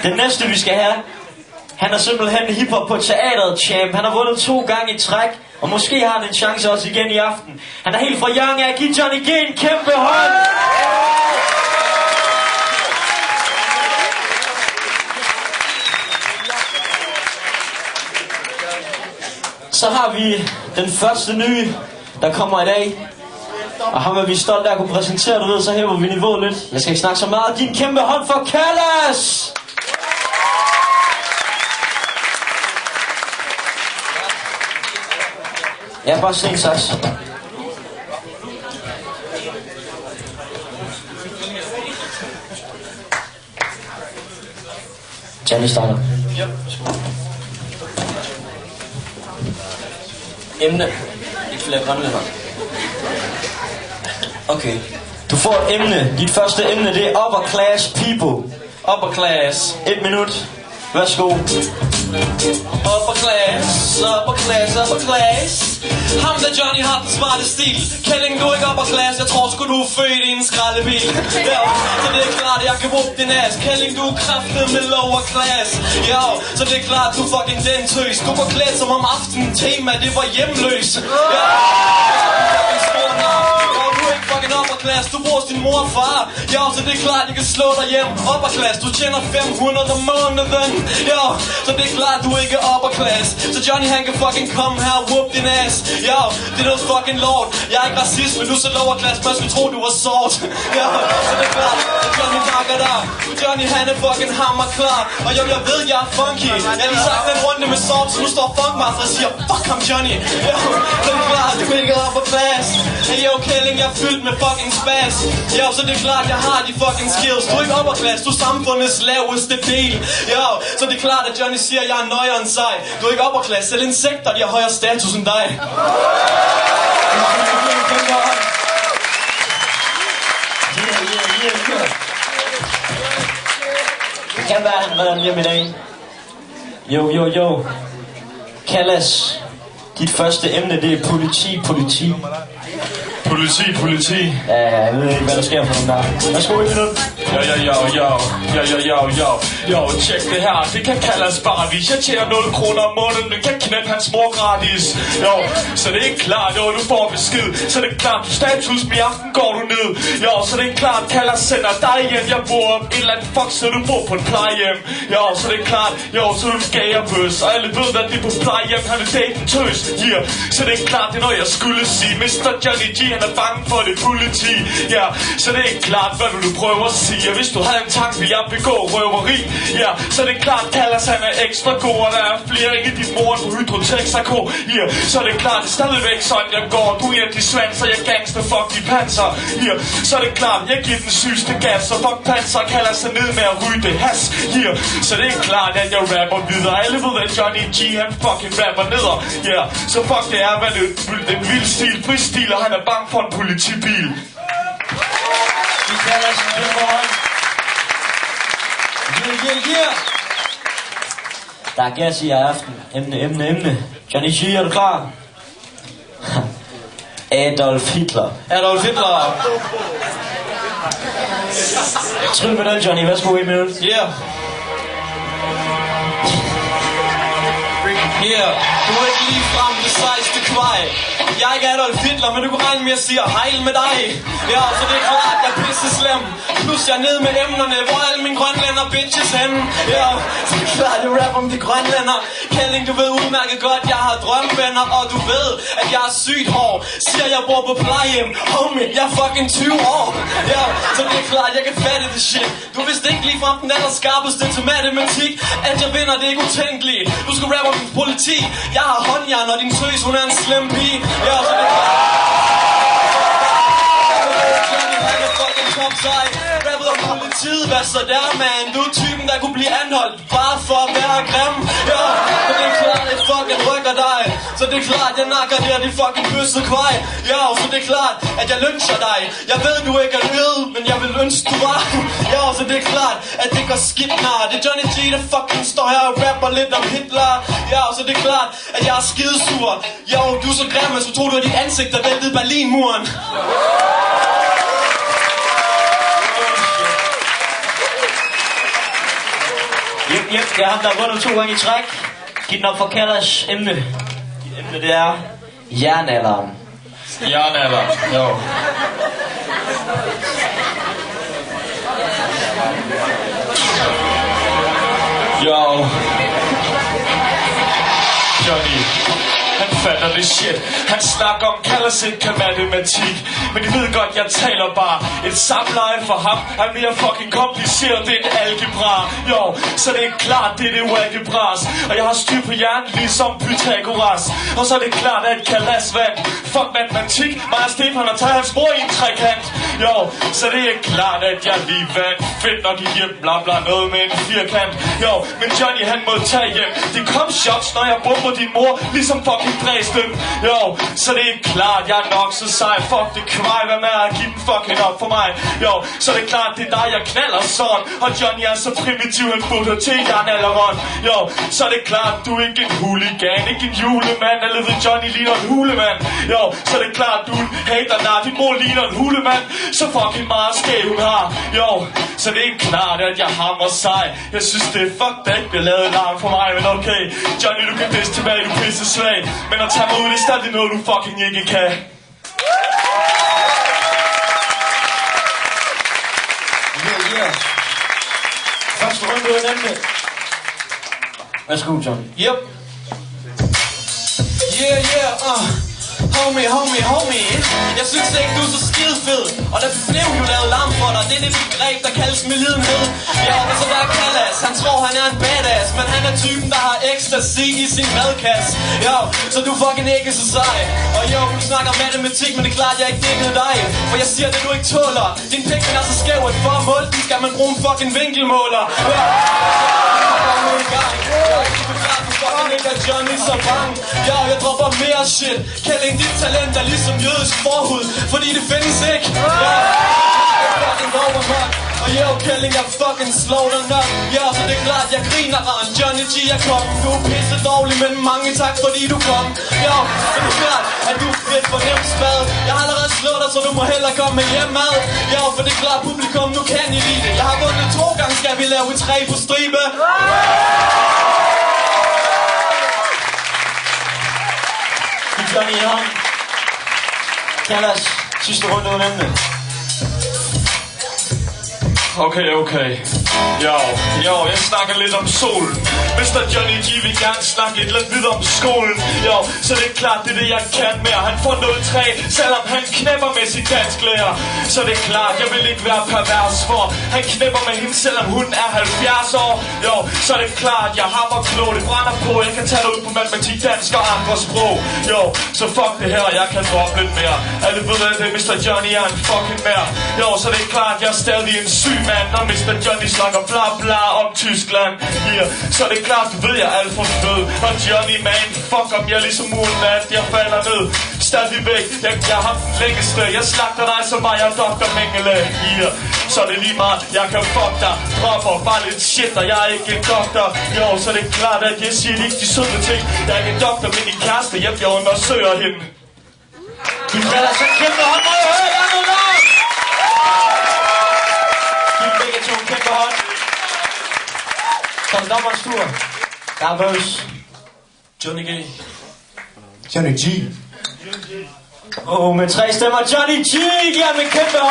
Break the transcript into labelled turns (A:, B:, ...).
A: Den næste vi skal have, han er simpelthen hiphop på teateret champ. Han har vundet 2 gange i træk, og måske har han en chance også igen i aften. Han er helt fra Young af. Giv Johnny G en kæmpe hånd. Så har vi den første nye, der kommer i dag. Og ham er vi stolt af at kunne præsentere, du ved, så hæver vi niveauet lidt. Jeg skal ikke snakke så meget. Giv en kæmpe hånd for Callas! Ja, bare sing saks. Johnny starter.
B: Yep.
A: Emne. Ikke flere grønlænder. Okay. Du får et emne. Dit første emne, det er upper class people.
B: Upper class.
A: 1 minut. Værsgo.
B: Upper class, upper class, upper class. Ham der Johnny har den smarte stil. Kælling, du er ikke upper class. Jeg tror sgu du er født i en skraldebil. Ja, så det er klart jeg kan råbe din ass. Kælling, du er kraftet med lower class. Ja, så det er klart du fucking den tøs. Du går klædt som om aftenen tema det var hjemløs. Ja, fucking upper class, du bruger din mor og far. Ja, så det er klart, jeg kan slå dig hjem. Upper class, du tjener 500 om måneden. Ja, så det er klart, du ikke er upper class. Så Johnny han kan fucking komme her og whoop din ass. Ja, det er noget fucking lort. Jeg er ikke racist, men du er så lower class, man skulle tro, du var sort. Ja, så det er klart, at Johnny bakker dig. Johnny han er fucking hammer klar. Og jo, jeg ved, jeg er funky. Jeg har lige sagt en runde med sort, så nu står Funkmaster og siger, fuck ham Johnny. Ja, så det er klart, du ikke er upper class. Hey yo, Kælling, jeg er fyldt med fucking spas. Ja, så det er klart, jeg har de fucking skills. Du er ikke upper class, du er samfundets laveste del. Ja, så det er klart, at Johnny siger, at jeg er nøjere end sig. Du er ikke upper class, selv insekter, de har højere status end dig.
A: Det kan være, han redder hjem i dag. Jo. Callas, dit første emne, det er politi.
C: Politi.
A: Ja, jeg ved ikke, hvad der sker for dem der. Værsgo, 1 minut.
C: Jo, tjek det her. Det kan kaldes paradis. Jeg tjener 0 kroner om måneden, men kan knæppe hans mor gratis. Jo, så det er ikke klart, jo, du får besked. Så det er klart, du status, men i aften går du ned. Jo, så det er klart, kalder sender dig hjem. Jeg bor et eller andet fuck, så du bor på et plejehjem. Jo, så det er klart, jo, så er du en gagerbøs. Og alle ved, at det er på plejehjem, han er daten tøs. Yeah. Så det er klart, det er noget, jeg skulle sige. Mr. Johnny G, han er bange for det politi. Ja, så det er ikke klart, hvad du prøver at sige. Og hvis du havde en tanke, vil jeg begå røveri. Ja, så det er klart, Callas han er ekstra god. Og der er flere ikke dit mor på Hydrotex.dk. Ja, så det er klart, det er stadigvæk sådan, jeg går. Du er de svanser, jeg gangster, fuck de panser. Ja, så det er klart, jeg giver den sygeste gas. Så fuck panser, Callas sig ned med at ryge det has. Ja, så det er klart, at jeg rapper videre. Alle ved, at Johnny G, han fucking rapper neder. Ja, så fuck det er, hvad det er en vild stil, fristil, og han er bange for en politibil.
A: Vi kalder os en kæmpe hånd. Yeah. Der er gas i aften. Emne. Johnny G, er du klar? Adolf Hitler. Tryl med den, Johnny. Værsgo, 1 minut.
B: Yeah. Du er ikke lige frem det sejste kvej. Jeg er ikke Adolf Hitler, men du kan regne med at sige hejl med dig. Ja, så det er klart, jeg er pisse slem. Plus jeg er nede med emnerne, hvor alle mine grønlænder bitches henne. Ja, så det er klart, jeg rapper om de grønlænder. Kælling, du ved udmærket godt, jeg har drømmevenner. Og du ved, at jeg er sygt hård. Siger jeg bor på plejehjem. Homie, jeg er fucking 20 år. Ja, så det er klart, jeg kan fatte det shit. Du vidste ikke lige frem den allerskarpeste til matematik. At jeg vinder, det er ikke utænkeligt. Du skal rappe om din politi. Jeg har håndjern, og din tøs, hun er en slem pige. Ja, så det er klart. Han er fucking topsej. Rappet om politiet, hvad så der, man? Du er typen, der kunne blive anholdt bare for at være grim. Ja, så det er klart, jeg fucking rykker dig. Så det er klart, jeg nakker der, de fucking bøsse kvej. Ja, så det er klart, at jeg lyncher dig. Jeg ved, du ikke er øget, men jeg vil ønske, du var. Ja, så det er klart, at det går skidt nar. Det er Johnny G, der fucking står her og rapper lidt om Hitler. Ja, så det er klart, at jeg er skidesur. Jo, du er så grim, at så tror du, at dit ansigt der væltede Berlinmuren.
A: Yep, det er ham, der har vundet 2 gange i træk. Giv den op for Callas emne. Dit emne, det er jernalderen.
C: Jernalder, jo. Jo. Johnny, han fatter det shit. Han snakker om Callas ikke kan matematik. Men I ved godt, jeg taler bare. Et samleje for ham er mere fucking kompliceret. Det er algebra. Jo, så det er klart, det er det algebras. Og jeg har styr på hjernen ligesom Pythagoras. Og så er det klart, at Callas vandt. Fuck matematik. Mig og Stefan har taget hans mor i en trekant. Jo, så det er klart, at jeg lige vandt. Fedt nok I hjem, bla bla, noget med en firkant. Jo, men Johnny han må tage hjem. Det kom shots, når jeg bomber din mor, ligesom fucking Dresden. Jo, så det er klart, jeg er nok så sej. Fuck det kvej, hvad med at give den fucking op for mig. Jo, så det er klart, det er dig, jeg knaller sådan. Og Johnny er så primitiv, han putter til jernalderen. Jo, så er det klart, du er ikke en hooligan, ikke en julemand. Eller ved Johnny ligner en hulemand. Jo, så er det klart, du er en hater, nej, din mor ligner en hulemand. Så fucking meget skæv hun har. Jo, så det er klart, at jeg hammer sej. Jeg synes, det er fuck, der ikke bliver lavet larm for mig. Men okay, Johnny, du kan bedst tilbage, du pisse svag. Men at tage mig ud, det er stadig noget, du fucking ikke kan.
A: Yeah. Første runde er nemlig. Værsgo, Johnny.
B: Yep. Homie. Jeg synes ikke, du er så skidefed. Og der blev jo lavet larm for dig. Det er det begreb, der kaldes medlidenhed. Ja, og så der er Callas. Han tror, han er en badass. Men han er typen, der har ecstasy i sin madkasse. Jo, så du fucking ikke så sej. Og jo, du snakker matematik, men det er klart, jeg ikke dækkede dig. For jeg siger det, du ikke tåler. Din pik er så skæv, at for at måle den skal man bruge en fucking vinkelmåler. Ja, ikke er Johnny så bange. Ja, jeg dropper mere shit. Kælling, dit talent er ligesom jødisk forhud, fordi det findes ikke. Ja, jeg er fucking over mig. Og yo, Kælling, jeg fucking slår dig nok. Ja, så det er klart, jeg griner rand. Johnny G er kongen. Du er pisse dårlig, men mange tak, fordi du kom. Ja, så det er klart, at du er fedt for nemt spad. Jeg har allerede slået dig, så du må hellere komme med hjemmad. Ja, for det er klart, publikum, nu kan I lide det. Jeg har vundet 2 gange, skal vi lave 3 på stribe.
A: Johnny i hånd. Callas, sidste runde uden emne.
C: Okay. Jo, jeg snakker lidt om solen. Mr. Johnny G vil gerne snakke lidt om skolen. Jo, så det er klart, det er det, jeg kan mere. Han får 0,3, selvom han knæpper med sit dansklærer. Så det er klart, jeg vil ikke være pervers for. Han knæpper med hende, selvom hun er 70 år. Jo, så er det klart, jeg hammer klog, det brænder på. Jeg kan tage det ud på matematik, dansk og andre sprog. Jo, så fuck det her, jeg kan droppe lidt mere. Alle ved, at det Mr. Johnny er en fucking mere. Jo, så det er klart, jeg er stadig en syg mand. Når Mr. Johnny snakker bla bla om Tyskland. Yeah, så det er klart, du ved, jeg er alt for fed. Og Johnny, man, fuck om jeg ligesom muren, at jeg falder ned. Stadigvæk, jeg har den længste. Jeg slagter dig, så var jeg Dr. Mengele. Yeah, så det er lige meget, jeg kan fuck dig. Dropper bare lidt shit, og jeg er ikke en doktor. Jo, så det er klart, at jeg siger ikke de søde ting. Jeg er ikke en doktor, men din kæreste, jeg undersøger hende.
A: Giv Callas så kæmpe hånd, må jeg høre, der er noget nok! Giv begge to en kæmpe hånd. Så er det dommerens tur. Der er bøs.
B: Johnny G.
A: Johnny G. Med 3 stemmer, Johnny G giver ham en kæmpe hånd.